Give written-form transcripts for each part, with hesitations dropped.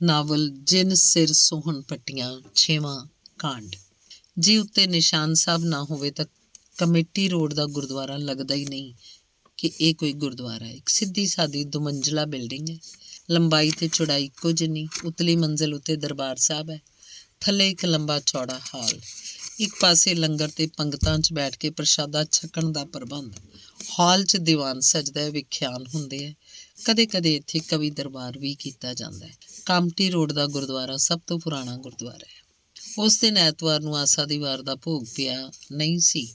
Novel ਜਿਨ ਸਿਰ ਸੋਹਣ ਪੱਟੀਆਂ 6ਵਾਂ ਕਾਂਡ। ਜੇ ਉੱਤੇ ਨਿਸ਼ਾਨ ਸਾਹਿਬ ਨਾ ਹੋਵੇ ਤਾਂ ਕਮੇਟੀ ਰੋਡ ਦਾ ਗੁਰਦੁਆਰਾ ਲੱਗਦਾ ਹੀ ਨਹੀਂ ਕਿ ਇਹ ਕੋਈ ਗੁਰਦੁਆਰਾ ਹੈ। ਇੱਕ ਸਿੱਧੀ ਸਾਦੀ ਦੁਮੰਜ਼ਲਾ ਬਿਲਡਿੰਗ ਹੈ, ਲੰਬਾਈ ਤੇ ਚੌੜਾਈ ਇੱਕੋ ਜਿੰਨੀ। ਉਤਲੀ ਮੰਜ਼ਿਲ ਉੱਤੇ ਦਰਬਾਰ ਸਾਹਿਬ ਹੈ, ਥੱਲੇ ਇੱਕ ਲੰਬਾ ਚੌੜਾ ਹਾਲ। ਇੱਕ ਪਾਸੇ ਲੰਗਰ ਤੇ ਪੰਗਤਾਂ 'ਚ ਬੈਠ ਕੇ ਪ੍ਰਸ਼ਾਦਾ ਛਕਣ ਦਾ ਪ੍ਰਬੰਧ। ਹਾਲ 'ਚ ਦੀਵਾਨ ਸਜਦਾ ਹੈ, ਵਿਖਿਆਨ ਹੁੰਦੇ ਹੈ। ਕਦੇ ਕਦੇ ਇੱਥੇ ਕਵੀ ਦਰਬਾਰ ਵੀ ਕੀਤਾ ਜਾਂਦਾ ਹੈ। ਕਾਮਟੀ ਰੋਡ ਦਾ ਗੁਰਦੁਆਰਾ ਸਭ ਤੋਂ ਪੁਰਾਣਾ ਗੁਰਦੁਆਰਾ ਹੈ। ਉਸ ਦਿਨ ਐਤਵਾਰ ਨੂੰ ਆਸਾ ਦੀ ਵਾਰ ਦਾ ਭੋਗ ਪਿਆ ਨਹੀਂ ਸੀ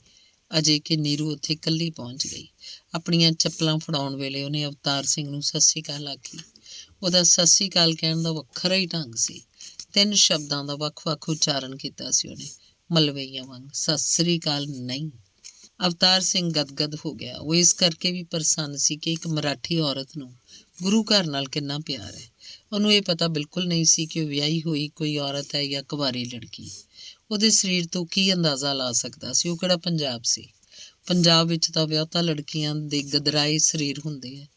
ਅਜੇ ਕਿ ਨੀਰੂ ਉੱਥੇ ਇਕੱਲੀ ਪਹੁੰਚ ਗਈ। ਆਪਣੀਆਂ ਚੱਪਲਾਂ ਫੜਾਉਣ ਵੇਲੇ ਉਹਨੇ ਅਵਤਾਰ ਸਿੰਘ ਨੂੰ ਸਤਿ ਸ਼੍ਰੀ ਅਕਾਲ ਆਖੀ। ਉਹਦਾ ਸਤਿ ਸ਼੍ਰੀ ਅਕਾਲ ਕਹਿਣ ਦਾ ਵੱਖਰਾ ਹੀ ਢੰਗ ਸੀ। 3 ਸ਼ਬਦਾਂ ਦਾ ਵੱਖ-ਵੱਖ ਉਚਾਰਨ ਕੀਤਾ ਸੀ ਉਹਨੇ, ਮਲਵਈਆਂ ਵਾਂਗ। ਸਤਿ ਸ਼੍ਰੀ ਅਕਾਲ ਨਹੀਂ। ਅਵਤਾਰ ਸਿੰਘ ਗਦਗਦ ਹੋ ਗਿਆ। ਉਹ ਇਸ ਕਰਕੇ ਵੀ ਪ੍ਰਸੰਨ ਸੀ ਕਿ ਇੱਕ ਮਰਾਠੀ ਔਰਤ ਨੂੰ ਗੁਰੂ ਘਰ ਨਾਲ ਕਿੰਨਾ ਪਿਆਰ ਹੈ। ਉਹਨੂੰ ਇਹ ਪਤਾ ਬਿਲਕੁਲ ਨਹੀਂ ਸੀ ਕਿ ਉਹ ਵਿਆਹੀ ਹੋਈ ਕੋਈ ਔਰਤ ਹੈ ਜਾਂ ਕੁਆਰੀ ਲੜਕੀ। ਉਹਦੇ ਸਰੀਰ ਤੋਂ ਕੀ ਅੰਦਾਜ਼ਾ ਲਾ ਸਕਦਾ ਸੀ? ਉਹ ਕਿਹੜਾ ਪੰਜਾਬ ਸੀ? ਪੰਜਾਬ ਵਿੱਚ ਤਾਂ ਵਿਆਹੁਤਾ ਲੜਕੀਆਂ ਦੇ ਗਦਰਾਏ ਸਰੀਰ ਹੁੰਦੇ ਹੈ।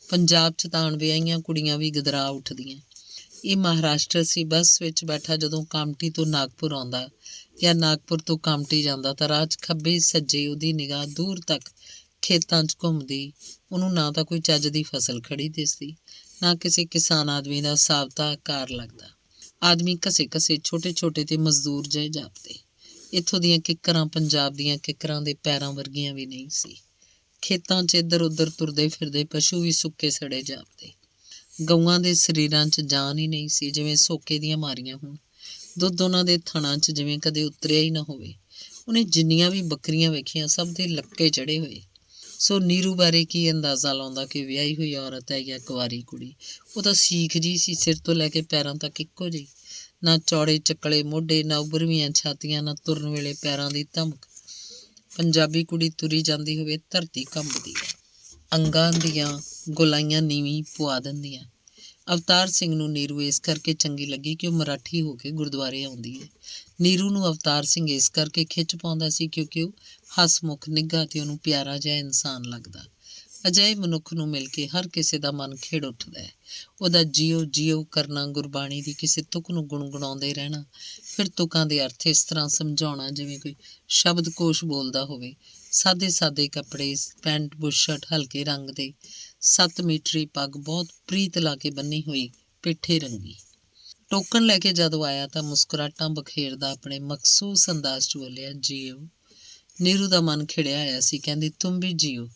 ਪੰਜਾਬ 'ਚ ਤਾਂ ਅਣਵਿਆਹੀਆਂ ਕੁੜੀਆਂ ਵੀ ਗਦਰਾ ਉੱਠਦੀਆਂ। ਇਹ ਮਹਾਰਾਸ਼ਟਰ ਸੀ। ਬੱਸ ਵਿੱਚ ਬੈਠਾ ਜਦੋਂ ਕਾਮਟੀ ਤੋਂ ਨਾਗਪੁਰ ਆਉਂਦਾ ਜਾਂ ਨਾਗਪੁਰ ਤੋਂ ਕਾਮਟੀ ਜਾਂਦਾ ਤਾਂ ਰਾਹ 'ਚ ਖੱਬੇ ਸੱਜੇ ਉਹਦੀ ਨਿਗਾਹ ਦੂਰ ਤੱਕ ਖੇਤਾਂ 'ਚ ਘੁੰਮਦੀ। ਉਹਨੂੰ ਨਾ ਤਾਂ ਕੋਈ ਚੱਜ ਦੀ ਫਸਲ ਖੜੀ ਦਿਸਦੀ, ਨਾ ਕਿਸੇ ਕਿਸਾਨ ਆਦਮੀ ਦਾ ਸਾਬਤਾ ਕਾਰ ਲੱਗਦਾ। ਆਦਮੀ ਘਸੇ ਛੋਟੇ ਛੋਟੇ ਤੇ ਮਜ਼ਦੂਰ ਜਿਹੇ ਜਾਪਦੇ। ਇੱਥੋਂ ਦੀਆਂ ਕਿੱਕਰਾਂ ਪੰਜਾਬ ਦੀਆਂ ਕਿੱਕਰਾਂ ਦੇ ਪੈਰਾਂ ਵਰਗੀਆਂ ਵੀ ਨਹੀਂ ਸੀ। ਖੇਤਾਂ 'ਚ ਇੱਧਰ ਉੱਧਰ ਤੁਰਦੇ ਫਿਰਦੇ ਪਸ਼ੂ ਵੀ ਸੁੱਕੇ ਸੜੇ ਜਾਪਦੇ। ਗਊਆਂ ਦੇ ਸਰੀਰਾਂ 'ਚ ਜਾਨ ਹੀ ਨਹੀਂ ਸੀ, ਜਿਵੇਂ ਸੋਕੇ ਦੀਆਂ ਮਾਰੀਆਂ ਹੋਣ। ਦੁੱਧ ਉਹਨਾਂ ਦੇ ਥਣਾਂ 'ਚ ਜਿਵੇਂ ਕਦੇ ਉਤਰਿਆ ਹੀ ਨਾ ਹੋਵੇ। ਉਹਨੇ ਜਿੰਨੀਆਂ ਵੀ ਬੱਕਰੀਆਂ ਵੇਖੀਆਂ ਸਭ ਦੇ ਲੱਕੇ ਚੜ੍ਹੇ ਹੋਏ। ਸੋ ਨੀਰੂ ਬਾਰੇ ਕੀ ਅੰਦਾਜ਼ਾ ਲਾਉਂਦਾ ਕਿ ਵਿਆਹੀ ਹੋਈ ਔਰਤ ਹੈ ਜਾਂ ਕੁਆਰੀ ਕੁੜੀ? ਉਹ ਤਾਂ ਸੀਖ ਜੀ ਸੀ, ਸਿਰ ਤੋਂ ਲੈ ਕੇ ਪੈਰਾਂ ਤੱਕ ਇੱਕੋ ਜਿਹੀ। ਨਾ ਚੌੜੇ ਚੱਕਲੇ ਮੋਢੇ, ਨਾ ਉਭਰਵੀਆਂ ਛਾਤੀਆਂ, ਨਾ ਤੁਰਨ ਵੇਲੇ ਪੈਰਾਂ ਦੀ ਧਮਕ। ਪੰਜਾਬੀ ਕੁੜੀ ਤੁਰੀ ਜਾਂਦੀ ਹੋਵੇ ਧਰਤੀ ਕੰਬਦੀ ਹੈ। ਅੰਗਾਂ ਦੀਆਂ ਗੋਲਾਈਆਂ ਨੀਵੀਂ ਪੁਆ ਦਿੰਦੀਆਂ। ਅਵਤਾਰ ਸਿੰਘ ਨੂੰ ਨੀਰੂ ਇਸ ਕਰਕੇ ਚੰਗੀ ਲੱਗੀ ਕਿ ਉਹ ਮਰਾਠੀ ਹੋ ਕੇ ਗੁਰਦੁਆਰੇ ਆਉਂਦੀ ਹੈ। ਨੀਰੂ ਨੂੰ ਅਵਤਾਰ ਸਿੰਘ ਇਸ ਕਰਕੇ ਖਿੱਚ ਪਾਉਂਦਾ ਸੀ ਕਿਉਂਕਿ ਉਹ ਹਸਮੁਖ, ਨਿੱਘਾ ਤੇ ਉਹਨੂੰ ਪਿਆਰਾ ਜਿਹਾ ਇਨਸਾਨ ਲੱਗਦਾ। ਅਜਿਹੇ ਮਨੁੱਖ ਨੂੰ ਮਿਲ ਕੇ ਹਰ ਕਿਸੇ ਦਾ ਮਨ ਖਿੜ ਉੱਠਦਾ ਹੈ। ਉਹਦਾ ਜੀਓ ਜੀਓ ਕਰਨਾ, ਗੁਰਬਾਣੀ ਦੀ ਕਿਸੇ ਤੁਕ ਨੂੰ ਗੁਣਗੁਣਾਉਂਦੇ ਰਹਿਣਾ, ਫਿਰ ਤੁਕਾਂ ਦੇ ਅਰਥ ਇਸ ਤਰ੍ਹਾਂ ਸਮਝਾਉਣਾ ਜਿਵੇਂ ਕੋਈ ਸ਼ਬਦਕੋਸ਼ ਬੋਲਦਾ ਹੋਵੇ। ਸਾਦੇ ਸਾਦੇ ਕੱਪੜੇ, ਪੈਂਟ ਬੁਸ਼ਰਟ ਹਲਕੇ ਰੰਗ ਦੇ, 7 ਮੀਟਰੀ ਪੱਗ ਬਹੁਤ ਪ੍ਰੀਤ ਲਾ ਕੇ ਬੰਨੀ ਹੋਈ, ਪਿੱਠੇ ਰੰਗੀ। ਟੋਕਨ ਲੈ ਕੇ ਜਦੋਂ ਆਇਆ ਤਾਂ ਮੁਸਕਰਾਹਟਾਂ ਬਖੇਰਦਾ ਆਪਣੇ ਮਖਸੂਸ ਅੰਦਾਜ਼ 'ਚ ਬੋਲਿਆ, ਜੀਓ। ਨੀਰੂ ਦਾ ਮਨ ਖਿੜਿਆ ਆਇਆ ਸੀ। ਕਹਿੰਦੀ, ਤੁਮ ਵੀ ਜੀਓ।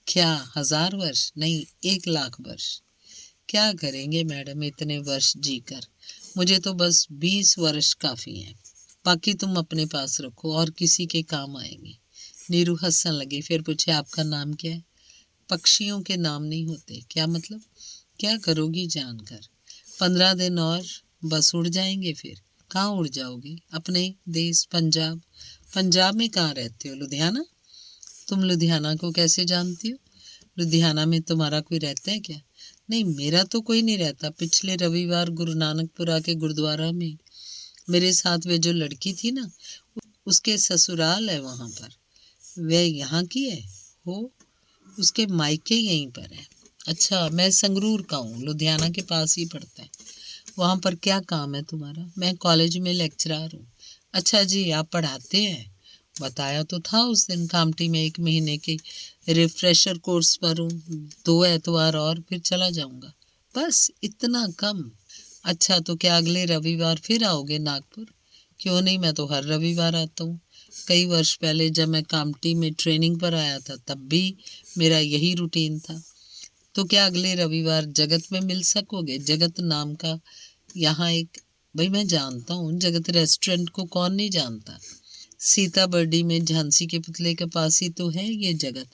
क्या 1000 वर्ष? नहीं, 1 लाख वर्ष। क्या करेंगे मैडम इतने वर्ष जीकर? मुझे तो बस 20 वर्ष काफ़ी हैं। बाकी तुम अपने पास रखो और किसी के काम आएंगे। नीरू हंसने लगी। फिर पूछे, आपका नाम क्या है? पक्षियों के नाम नहीं होते। क्या मतलब? क्या करोगी जानकर? 15 दिन और बस उड़ जाएंगे। फिर कहाँ उड़ जाओगी? अपने देश पंजाब। पंजाब में कहाँ रहते हो? लुधियाना। तुम लुधियाना को कैसे जानती हो? लुधियाना में तुम्हारा कोई रहता है क्या? नहीं, मेरा तो कोई नहीं रहता। पिछले रविवार गुरु नानकपुरा के गुरुद्वारा में मेरे साथ वे जो लड़की थी ना, उसके ससुराल है वहाँ पर। वह यहाँ की है? हो, उसके मायके यहीं पर है। अच्छा, मैं संगरूर का हूँ, लुधियाना के पास ही पड़ता है। वहाँ पर क्या काम है तुम्हारा? मैं कॉलेज में लेक्चरर हूँ। अच्छा जी, आप पढ़ाते हैं? बताया तो था उस दिन। कामटी में 1 महीने के रिफ्रेशर कोर्स पर हूँ। 2 एतवार और फिर चला जाऊँगा। बस इतना कम? अच्छा, तो क्या अगले रविवार फिर आओगे नागपुर? क्यों नहीं, मैं तो हर रविवार आता हूँ। कई वर्ष पहले जब मैं कामटी में ट्रेनिंग पर आया था तब भी मेरा यही रूटीन था। तो क्या अगले रविवार जगत में मिल सकोगे? जगत नाम का यहाँ एक, भाई मैं जानता हूँ जगत रेस्टोरेंट को, कौन नहीं जानता? सीता बर्डी में झांसी के पुतले के पास ही तो है ये जगत।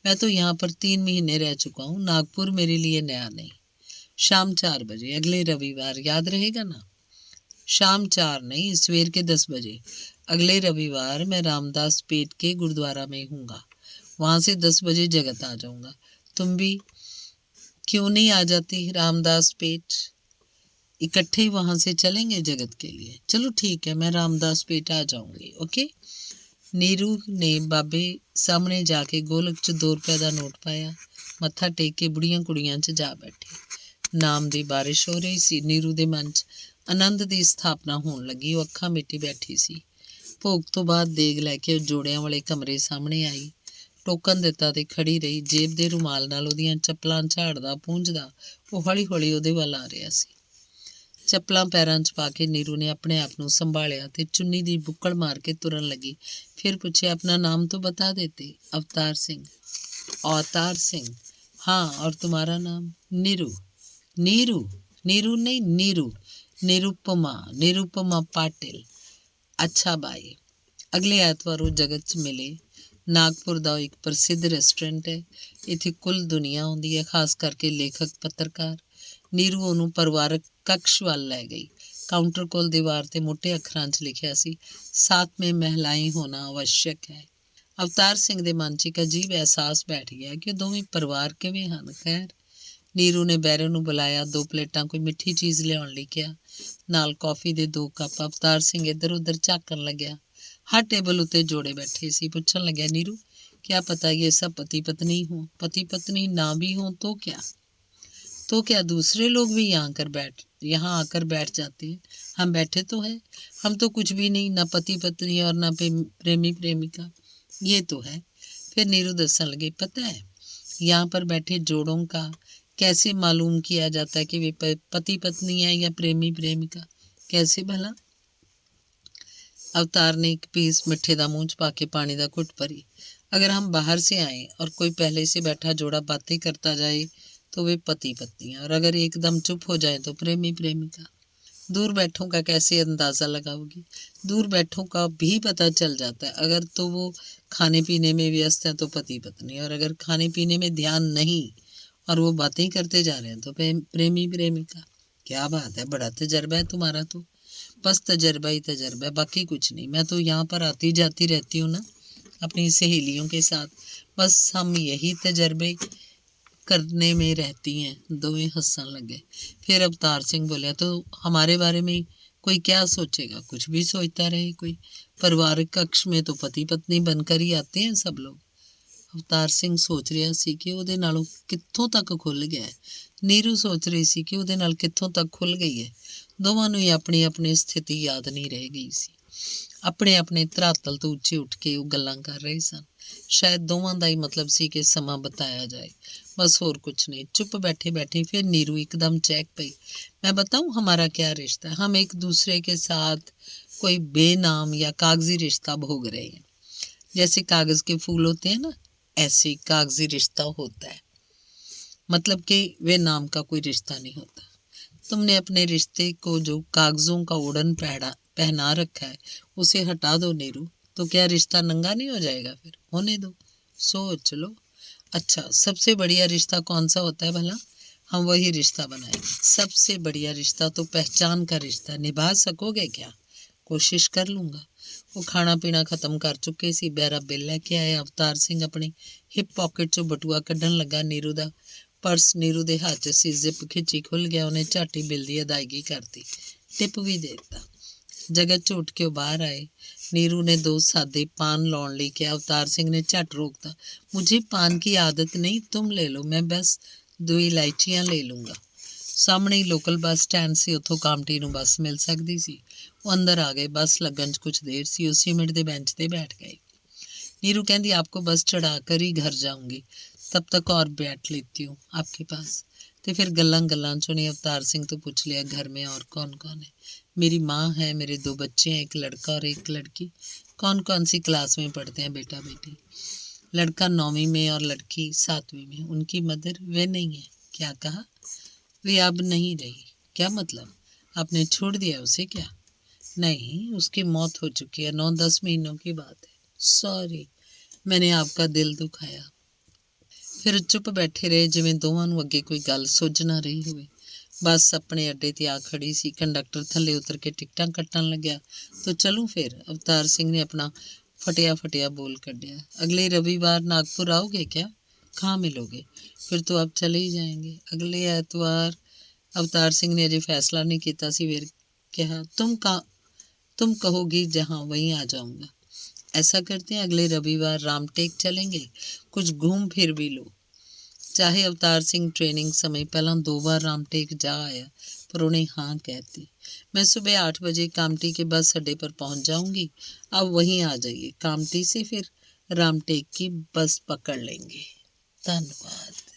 मैं तो यहाँ पर 3 महीने रह चुका हूँ। नागपुर मेरे लिए नया नहीं। शाम 4 बजे अगले रविवार, याद रहेगा ना? शाम 4 नहीं, सवेर के 10 बजे अगले रविवार मैं रामदास पेट के गुरुद्वारा में हूँगा। वहाँ से 10 बजे जगत आ जाऊँगा। तुम भी क्यों नहीं आ जाती रामदास पेट? इकट्ठे ही वहाँ से चलेंगे जगत के लिए। चलो ठीक है, मैं रामदास पेट आ जाऊँगी। ओके। नीरू ने बाबे सामने जाके गोलक 'ਚ 2 रुपए ਦਾ ਨੋਟ ਪਾਇਆ, ਮੱਥਾ ਟੇਕ ਕੇ ਬੁੜੀਆਂ ਕੁੜੀਆਂ 'ਚ ਜਾ ਬੈਠੀ। ਨਾਮ ਦੀ ਬਾਰਿਸ਼ ਹੋ ਰਹੀ ਸੀ। ਨੀਰੂ ਦੇ ਮਨ 'ਚ ਆਨੰਦ ਦੀ ਸਥਾਪਨਾ ਹੋਣ ਲੱਗੀ। ਉਹ ਅੱਖਾਂ ਮੀਟੀ ਬੈਠੀ ਸੀ। ਭੋਗ ਤੋਂ ਬਾਅਦ ਦੇਗ ਲੈ ਕੇ ਉਹ ਜੋੜਿਆਂ ਵਾਲੇ ਕਮਰੇ ਸਾਹਮਣੇ ਆਈ। ਟੋਕਨ ਦਿੱਤਾ ਤੇ ਖੜੀ ਰਹੀ। ਜੇਬ ਦੇ ਰੁਮਾਲ ਨਾਲ ਉਹਦੀਆਂ ਚੱਪਲਾਂ ਝਾੜਦਾ ਪੂੰਝਦਾ ਉਹ ਹੌਲੀ-ਹੌਲੀ ਉਹਦੇ ਵੱਲ ਆ ਰਿਹਾ ਸੀ। ਚੱਪਲਾਂ ਪੈਰਾਂ 'ਚ ਪਾ ਕੇ ਨੀਰੂ ਨੇ ਆਪਣੇ ਆਪ ਨੂੰ ਸੰਭਾਲਿਆ ਤੇ ਚੁੰਨੀ ਦੀ ਬੁੱਕਲ ਮਾਰ ਕੇ ਤੁਰਨ ਲੱਗੀ। ਫਿਰ ਪੁੱਛਿਆ, ਆਪਣਾ ਨਾਮ तो बता देते। अवतार सिंह। अवतार सिंह? हाँ, और तुम्हारा नाम? नीरू। नीरू? नीरू नहीं, नीरू। निरुपमा। निरुपमा पाटिल। अच्छा बाई। ਅਗਲੇ ਐਤਵਾਰ ਉਹ ਜਗਤ 'ਚ ਮਿਲੇ। ਨਾਗਪੁਰ ਦਾ ਇੱਕ ਪ੍ਰਸਿੱਧ ਰੈਸਟੋਰੈਂਟ ਹੈ। ਇੱਥੇ ਕੁੱਲ ਦੁਨੀਆ ਆਉਂਦੀ ਹੈ, ਖਾਸ ਕਰਕੇ ਲੇਖਕ ਪੱਤਰਕਾਰ। ਨੀਰੂ ਉਹਨੂੰ ਪਰਿਵਾਰਕ ਕਕਸ਼ ਵੱਲ ਲੈ ਗਈ। ਕਾਊਂਟਰ ਕੋਲ ਦੀਵਾਰ ਤੇ ਮੋਟੇ ਅੱਖਰਾਂ 'ਚ ਲਿਖਿਆ ਸੀ, ਸਾਥ ਮੇਂ ਮਹਿਲਾएं ਹੋਣਾ आवश्यक ਹੈ। ਅਵਤਾਰ ਸਿੰਘ ਦੇ ਮਨ 'ਚ ਇੱਕ ਅਜੀਬ ਅਹਿਸਾਸ ਬੈਠ ਗਿਆ ਕਿ ਉਹ ਦੋਵੇਂ ਪਰਿਵਾਰ ਕਿਵੇਂ ਹਨ। ਖੈਰ, ਨੀਰੂ ਨੇ ਬੈਰੋ ਨੂੰ ਬੁਲਾਇਆ, 2 ਪਲੇਟਾਂ ਕੋਈ ਮਿੱਠੀ ਚੀਜ਼ ਲਿਆਉਣ ਲਈ ਕਿਹਾ, ਨਾਲ ਕੌਫੀ ਦੇ 2 ਕੱਪ। ਅਵਤਾਰ ਸਿੰਘ ਇੱਧਰ ਉੱਧਰ ਝਾਕਣ ਲੱਗਿਆ। ਹਰ ਟੇਬਲ ਉੱਤੇ ਜੋੜੇ ਬੈਠੇ ਸੀ। ਪੁੱਛਣ ਲੱਗਿਆ, नीरू, क्या पता ये सब पति पत्नी हो? पति पत्नी ना भी हो तो क्या? तो क्या दूसरे लोग भी यहाँ आकर बैठ जाते हैं? हम बैठे तो हैं, हम तो कुछ भी नहीं, ना पति पत्नी और ना प्रेमी प्रेमिका। ये तो है। फिर नीरू दसन लगे, पता है यहाँ पर बैठे जोड़ों का कैसे मालूम किया जाता है कि वे पति पत्नी है या प्रेमी प्रेमिका? कैसे भला? अवतार ने एक पीस मिठे दा मुंह च पा के पानी दा घुट भरी। अगर हम बाहर से आए और कोई पहले से बैठा जोड़ा बातें करता जाए तो वे पति पत्नी हैं, और अगर एकदम चुप हो जाए तो प्रेमी प्रेमिका। दूर बैठों का कैसे अंदाज़ा लगाओगी? दूर बैठों का भी पता चल जाता है। अगर तो वो खाने पीने में व्यस्त हैं तो पति पत्नी, और अगर खाने पीने में ध्यान नहीं और वो बातें करते जा रहे हैं तो प्रेमी प्रेमिका। क्या बात है, बड़ा तजर्बा है तुम्हारा तो। बस तजर्बा ही तजर्बा है, बाकी कुछ नहीं। मैं तो यहाँ पर आती जाती रहती हूँ ना अपनी सहेलियों के साथ, बस हम यही तजर्बे करने में रहती हैं। दोवें हंसन लगे। फिर अवतार सिंह बोले, तो हमारे बारे में कोई क्या सोचेगा? कुछ भी सोचता रहे कोई। परिवारिक कक्ष में तो पति पत्नी बनकर ही आते हैं सब लोग। ਅਵਤਾਰ ਸਿੰਘ ਸੋਚ ਰਿਹਾ ਸੀ ਕਿ ਉਹਦੇ ਨਾਲੋਂ ਕਿੱਥੋਂ ਤੱਕ ਖੁੱਲ੍ਹ ਗਿਆ ਹੈ। ਨੀਰੂ ਸੋਚ ਰਹੀ ਸੀ ਕਿ ਉਹਦੇ ਨਾਲ ਕਿੱਥੋਂ ਤੱਕ ਖੁੱਲ੍ਹ ਗਈ ਹੈ। ਦੋਵਾਂ ਨੂੰ ਹੀ ਆਪਣੀ ਆਪਣੀ ਸਥਿਤੀ ਯਾਦ ਨਹੀਂ ਰਹਿ ਗਈ ਸੀ। ਆਪਣੇ ਆਪਣੇ ਧਰਾਤਲ ਤੋਂ ਉੱਚੇ ਉੱਠ ਕੇ ਉਹ ਗੱਲਾਂ ਕਰ ਰਹੇ ਸਨ। ਸ਼ਾਇਦ ਦੋਵਾਂ ਦਾ ਹੀ ਮਤਲਬ ਸੀ ਕਿ ਸਮਾਂ ਬਤਾਇਆ ਜਾਏ, बस और कुछ नहीं। चुप बैठे बैठे फिर नीरू एकदम चहक पई। मैं बताऊं हमारा क्या रिश्ता है? हम एक दूसरे के साथ कोई बेनाम या कागजी रिश्ता भोग रहे हैं। जैसे कागज के फूल होते हैं ना, ऐसे ही कागजी रिश्ता होता है। मतलब कि वे नाम का कोई रिश्ता नहीं होता। तुमने अपने रिश्ते को जो कागजों का ओढ़न पहना रखा है उसे हटा दो नीरू, तो क्या रिश्ता नंगा नहीं हो जाएगा? फिर होने दो, सोच लो। अच्छा, सबसे बढ़िया रिश्ता कौन सा होता है भला? हम वही रिश्ता बनाएंगे। सबसे बढ़िया रिश्ता तो पहचान का रिश्ता। निभा सकोगे क्या? कोशिश कर लूँगा। वो खाना पीना खत्म कर चुके सी। बैरा बिल लैके आए। अवतार सिंह अपनी हिप पॉकेट चों बटूआ कढ़न लगा। नीरू दा पर्स नीरू दे हाथ च सी। जिप खिंची खुल गया। उन्हें झट ही बिल दी अदायगी करती, टिप भी दे दिता। जगत च उठ के बाहर आए। नीरू ने 2 सादे पान लाने ਲਈ किया। अवतार सिंह ने झट रोकता। मुझे पान की आदत नहीं, तुम ले लो, मैं बस 2 इलायचियाँ ले लूँगा। सामने ही लोकल बस स्टैंड ਸੀ, ਉੱਥੋਂ ਕਾਮਟੀ ਨੂੰ ਬੱਸ ਮਿਲ ਸਕਦੀ ਸੀ। ਉਹ ਅੰਦਰ ਆ ਗਏ। ਬੱਸ ਲੱਗਣ 'ਚ ਕੁਝ ਦੇਰ ਸੀ। ਉसी मिनट ਦੇ बेंच ਤੇ बैठ गए। नीरू कहती, आपको बस चढ़ा कर ही घर जाऊँगी, तब तक और बैठ लेती हूँ आपके पास। तो फिर गल्लां चों ने अवतार सिंह तो पूछ लिया, घर में और कौन कौन है? मेरी माँ है, मेरे 2 बच्चे हैं, एक लड़का और एक लड़की। कौन कौन सी क्लास में पढ़ते हैं बेटा बेटी? लड़का 9वीं में और लड़की 7वीं में। उनकी मदर? वे नहीं है। क्या कहा? वे अब नहीं रही। क्या मतलब? आपने छोड़ दिया उसे क्या? नहीं, उसकी मौत हो चुकी है। 9-10 महीनों की बात है। सॉरी, मैंने आपका दिल दुखाया। ਫਿਰ ਚੁੱਪ ਬੈਠੇ ਰਹੇ, ਜਿਵੇਂ ਦੋਵਾਂ ਨੂੰ ਅੱਗੇ ਕੋਈ ਗੱਲ ਸੁੱਝ ਨਾ ਰਹੀ ਹੋਵੇ। ਬੱਸ ਆਪਣੇ ਅੱਡੇ ਤੇ ਆ ਖੜੀ ਸੀ। ਕੰਡਕਟਰ ਥੱਲੇ ਉਤਰ ਕੇ ਟਿਕਟਾਂ ਕੱਟਣ ਲੱਗਿਆ। तो चलूं फिर? अवतार सिंह ने अपना फटिया फटिया बोल कढ़िया। अगले रविवार नागपुर आओगे क्या? कहाँ मिलोगे? फिर तो आप चले ही जाएंगे। अगले एतवार? अवतार सिंह ने अजे फैसला नहीं किया सी। फिर कहा, तुम कहोगी जहाँ वहीं आ जाऊँगा। ऐसा करते हैं, अगले रविवार रामटेक चलेंगे, कुछ घूम फिर भी लो। चाहे अवतार सिंह ट्रेनिंग समय पहला 2 बार रामटेक जा आया, पर उन्हें हाँ कहती। मैं सुबह 8 बजे कामटी के बस अड्डे पर पहुंच जाऊंगी, आप वहीं आ जाइए। कामटी से फिर रामटेक की बस पकड़ लेंगे। धन्यवाद।